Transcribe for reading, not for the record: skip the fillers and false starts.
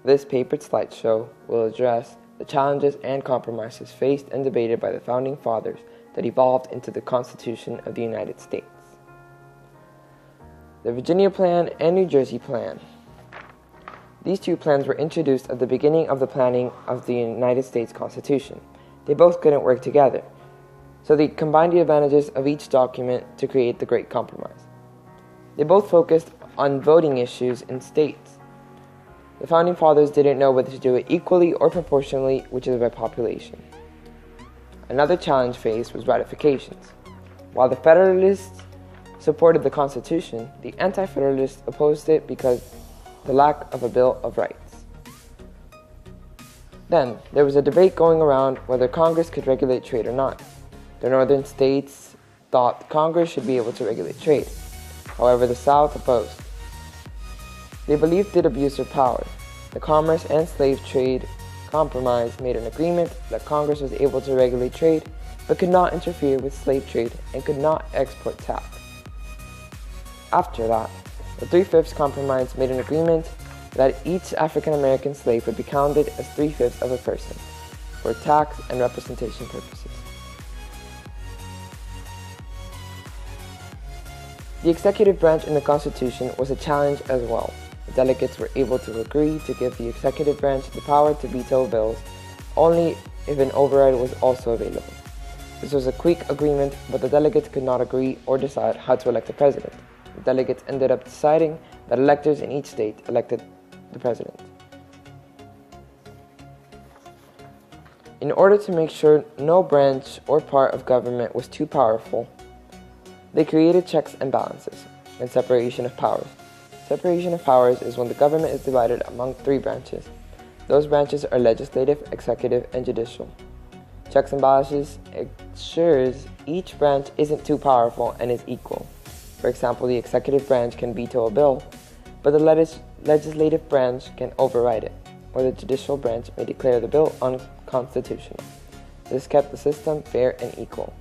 This papered slideshow will address the challenges and compromises faced and debated by the Founding Fathers that evolved into the Constitution of the United States. The Virginia Plan and New Jersey Plan. These two plans were introduced at the beginning of the planning of the United States Constitution. They both couldn't work together, so they combined the advantages of each document to create the Great Compromise. They both focused on voting issues in states. The Founding Fathers didn't know whether to do it equally or proportionally, which is by population. Another challenge faced was ratifications. While the Federalists supported the Constitution, the Anti-Federalists opposed it because of the lack of a Bill of Rights. Then, there was a debate going around whether Congress could regulate trade or not. The northern states thought Congress should be able to regulate trade. However, the South opposed. They believed it abused their power. The Commerce and Slave Trade Compromise made an agreement that Congress was able to regulate trade, but could not interfere with slave trade and could not export tax. After that, the 3/5 Compromise made an agreement that each African American slave would be counted as 3/5 of a person for tax and representation purposes. The executive branch in the Constitution was a challenge as well. The delegates were able to agree to give the executive branch the power to veto bills only if an override was also available. This was a quick agreement, but the delegates could not agree or decide how to elect a president. The delegates ended up deciding that electors in each state elected the president. In order to make sure no branch or part of government was too powerful, they created checks and balances and separation of powers. Separation of powers is when the government is divided among 3 branches. Those branches are legislative, executive, and judicial. Checks and balances ensures each branch isn't too powerful and is equal. For example, the executive branch can veto a bill, but the legislative branch can override it, or the judicial branch may declare the bill unconstitutional. This kept the system fair and equal.